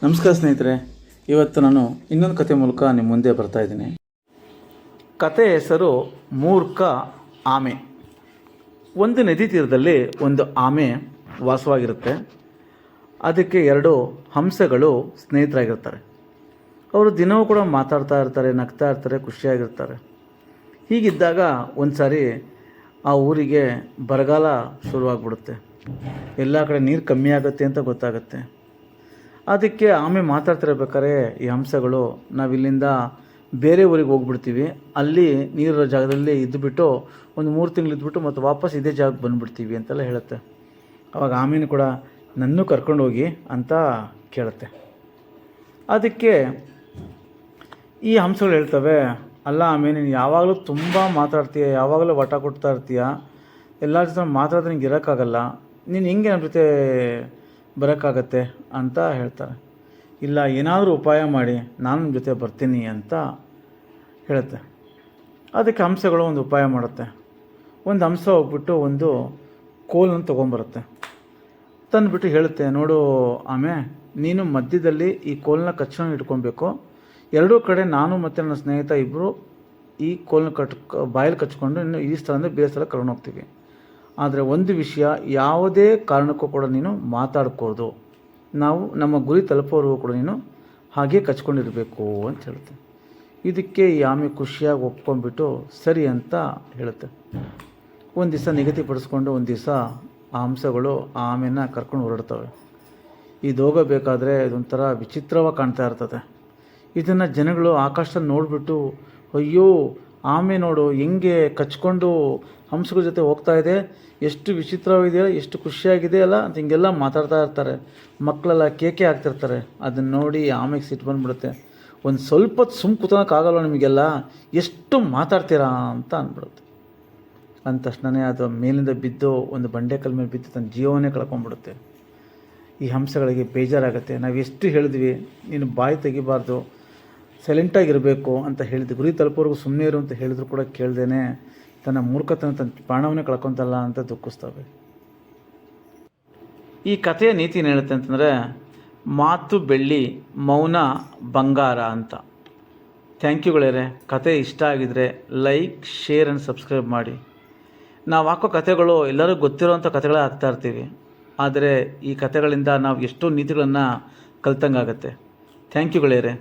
ನಮಸ್ಕಾರ ಸ್ನೇಹಿತರೆ, ಇವತ್ತು ನಾನು ಇನ್ನೊಂದು ಕತೆ ಮೂಲಕ ನಿಮ್ಮ ಮುಂದೆ ಬರ್ತಾ ಇದ್ದೀನಿ. ಕತೆ ಹೆಸರು ಮೂರ್ಖ ಆಮೆ. ಒಂದು ನದಿ ತೀರದಲ್ಲಿ ಒಂದು ಆಮೆ ವಾಸವಾಗಿರುತ್ತೆ. ಅದಕ್ಕೆ ಎರಡು ಹಂಸಗಳು ಸ್ನೇಹಿತರಾಗಿರ್ತಾರೆ. ಅವರು ದಿನವೂ ಕೂಡ ಮಾತಾಡ್ತಾ ಇರ್ತಾರೆ, ನಗ್ತಾ ಇರ್ತಾರೆ, ಖುಷಿಯಾಗಿರ್ತಾರೆ. ಹೀಗಿದ್ದಾಗ ಒಂದು ಸಾರಿ ಆ ಊರಿಗೆ ಬರಗಾಲ ಶುರುವಾಗ್ಬಿಡುತ್ತೆ. ಎಲ್ಲ ಕಡೆ ನೀರು ಕಮ್ಮಿ ಆಗುತ್ತೆ ಅಂತ ಗೊತ್ತಾಗುತ್ತೆ. ಅದಕ್ಕೆ ಆಮೆ ಮಾತಾಡ್ತಿರ್ಬೇಕಾದ್ರೆ ಈ ಹಂಸಗಳು, ನಾವಿಲ್ಲಿಂದ ಬೇರೆ ಊರಿಗೆ ಹೋಗ್ಬಿಡ್ತೀವಿ, ಅಲ್ಲಿ ನೀರಿರೋ ಜಾಗದಲ್ಲಿ ಇದ್ದುಬಿಟ್ಟು ಒಂದು 3 ತಿಂಗಳು ಇದ್ದುಬಿಟ್ಟು ಮತ್ತು ವಾಪಸ್ ಇದೇ ಜಾಗಕ್ಕೆ ಬಂದುಬಿಡ್ತೀವಿ ಅಂತೆಲ್ಲ ಹೇಳುತ್ತೆ. ಅವಾಗ ಆಮೆನೂ ಕೂಡ ನನ್ನೂ ಕರ್ಕೊಂಡು ಹೋಗಿ ಅಂತ ಕೇಳುತ್ತೆ. ಅದಕ್ಕೆ ಈ ಹಂಸಗಳು ಹೇಳ್ತವೆ, ಅಲ್ಲ ಆಮೆ, ನೀನು ಯಾವಾಗಲೂ ತುಂಬ ಮಾತಾಡ್ತೀಯ, ಯಾವಾಗಲೂ ವಟ ಕೊಡ್ತಾ ಇರ್ತೀಯ, ಎಲ್ಲರ ಜೊತೆ ಮಾತಾಡಿದ್ರೆ ನಿಂಗೆ ಇರೋಕ್ಕಾಗಲ್ಲ, ನೀನು ಹೆಂಗೆ ನಮ್ಮ ಜೊತೆ ಬರೋಕ್ಕಾಗತ್ತೆ ಅಂತ ಹೇಳ್ತಾರೆ. ಇಲ್ಲ, ಏನಾದರೂ ಉಪಾಯ ಮಾಡಿ ನಾನು ನಿಮ್ಮ ಜೊತೆ ಬರ್ತೀನಿ ಅಂತ ಹೇಳುತ್ತೆ. ಅದಕ್ಕೆ ಹಂಸಗಳು ಒಂದು ಉಪಾಯ ಮಾಡುತ್ತೆ. ಒಂದು ಹಂಸ ಹೋಗ್ಬಿಟ್ಟು ಒಂದು ಕೋಲನ್ನು ತೊಗೊಂಬರುತ್ತೆ. ತಂದುಬಿಟ್ಟು ಹೇಳುತ್ತೆ, ನೋಡು ಆಮೆ, ನೀನು ಮಧ್ಯದಲ್ಲಿ ಈ ಕೋಲನ್ನ ಕಚ್ಕೊಂಡು ಇಟ್ಕೊಬೇಕು. ಎರಡೂ ಕಡೆ ನಾನು ಮತ್ತು ನನ್ನ ಸ್ನೇಹಿತ ಇಬ್ಬರು ಈ ಕೋಲನ್ನ ಬಾಯಲ್ಲಿ ಕಚ್ಕೊಂಡು ಇನ್ನು ಈ ಸ್ಥಳದಿಂದ ಬೇರೆ ಸ್ಥಳ ಕರ್ಕೊಂಡು ಹೋಗ್ತೀವಿ. ಆದರೆ ಒಂದು ವಿಷಯ, ಯಾವುದೇ ಕಾರಣಕ್ಕೂ ಕೂಡ ನೀನು ಮಾತಾಡ್ಕೋದು, ನಾವು ನಮ್ಮ ಗುರಿ ತಲುಪೋವರೆಗೂ ಕೂಡ ನೀನು ಹಾಗೆ ಕಚ್ಕೊಂಡಿರಬೇಕು ಅಂತ ಹೇಳುತ್ತೆ. ಇದಕ್ಕೆ ಈ ಆಮೆ ಖುಷಿಯಾಗಿ ಒಪ್ಕೊಂಡ್ಬಿಟ್ಟು ಸರಿ ಅಂತ ಹೇಳುತ್ತೆ. ಒಂದು ದಿವಸ ನಿಗದಿಪಡಿಸ್ಕೊಂಡು ಒಂದು ದಿವಸ ಆ ಹಂಸಗಳು ಆ ಆಮೆನ ಕರ್ಕೊಂಡು ಹೊರಡ್ತವೆ. ಇದು ಹೋಗಬೇಕಾದ್ರೆ ಇದೊಂಥರ ವಿಚಿತ್ರವಾಗಿ ಕಾಣ್ತಾ ಇರ್ತದೆ. ಇದನ್ನು ಜನಗಳು ಆಕಾಶದಲ್ಲಿ ನೋಡಿಬಿಟ್ಟು, ಅಯ್ಯೋ ಆಮೆ ನೋಡು ಹೆಂಗೆ ಕಚ್ಕೊಂಡು ಹಂಸಗಳ ಜೊತೆ ಹೋಗ್ತಾ ಇದೆ, ಎಷ್ಟು ವಿಚಿತ್ರವಾಗಿದೆಯಲ್ಲ, ಎಷ್ಟು ಖುಷಿಯಾಗಿದೆಯಲ್ಲ ಅಂತ ಹಿಂಗೆಲ್ಲ ಮಾತಾಡ್ತಾ ಇರ್ತಾರೆ. ಮಕ್ಕಳೆಲ್ಲ ಕೇಕೆ ಹಾಕ್ತಿರ್ತಾರೆ. ಅದನ್ನು ನೋಡಿ ಆಮೆಗೆ ಸಿಟ್ಟು ಬಂದುಬಿಡುತ್ತೆ. ಒಂದು ಸ್ವಲ್ಪ ಹೊತ್ತು ಸುಮ್ಮ ಕೂತ್ಕೊಳ್ಳೋಕ್ಕಾಗಲ್ಲ ನಿಮಗೆಲ್ಲ, ಎಷ್ಟು ಮಾತಾಡ್ತೀರಾ ಅಂತ ಅಂದ್ಬಿಡುತ್ತೆ. ಅಂದ ತಕ್ಷಣವೇ ಅದು ಮೇಲಿಂದ ಬಿದ್ದು ಒಂದು ಬಂಡೆಕಲ್ ಮೇಲೆ ಬಿದ್ದು ತನ್ನ ಜೀವನೇ ಕಳ್ಕೊಂಡ್ಬಿಡುತ್ತೆ. ಈ ಹಂಸಗಳಿಗೆ ಬೇಜಾರಾಗುತ್ತೆ. ನಾವು ಎಷ್ಟು ಹೇಳಿದ್ವಿ, ನೀನು ಬಾಯಿ ತೆಗಿಬಾರ್ದು, ಸೈಲೆಂಟಾಗಿರಬೇಕು ಅಂತ ಹೇಳಿದ್ವಿ, ಗುರಿ ತಲುಪೋರ್ಗೂ ಸುಮ್ಮನೆ ಇರು ಅಂತ ಹೇಳಿದ್ರು ಕೂಡ ಕೇಳ್ದೇನೆ ತನ್ನ ಮೂರ್ಖತನ, ತನ್ನ ಪ್ರಾಣವನ್ನೇ ಕಳ್ಕೊತಲ್ಲ ಅಂತ ದುಃಖಿಸ್ತವೆ. ಈ ಕಥೆಯ ನೀತಿ ಏನು ಹೇಳುತ್ತೆ ಅಂತಂದರೆ, ಮಾತು ಬೆಳ್ಳಿ, ಮೌನ ಬಂಗಾರ ಅಂತ. ಥ್ಯಾಂಕ್ ಯು ಗೆಳೆಯರೆ. ಕತೆ ಇಷ್ಟ ಆಗಿದರೆ ಲೈಕ್, ಶೇರ್ ಆ್ಯಂಡ್ ಸಬ್ಸ್ಕ್ರೈಬ್ ಮಾಡಿ. ನಾವು ಹಾಕೋ ಕಥೆಗಳು ಎಲ್ಲರಿಗೂ ಗೊತ್ತಿರೋವಂಥ ಕಥೆಗಳೇ ಹಾಕ್ತಾ ಇರ್ತೀವಿ. ಆದರೆ ಈ ಕಥೆಗಳಿಂದ ನಾವು ಎಷ್ಟೋ ನೀತಿಗಳನ್ನು ಕಲ್ತಂಗಾಗತ್ತೆ. ಥ್ಯಾಂಕ್ ಯು ಗೆಳೆಯರೆ.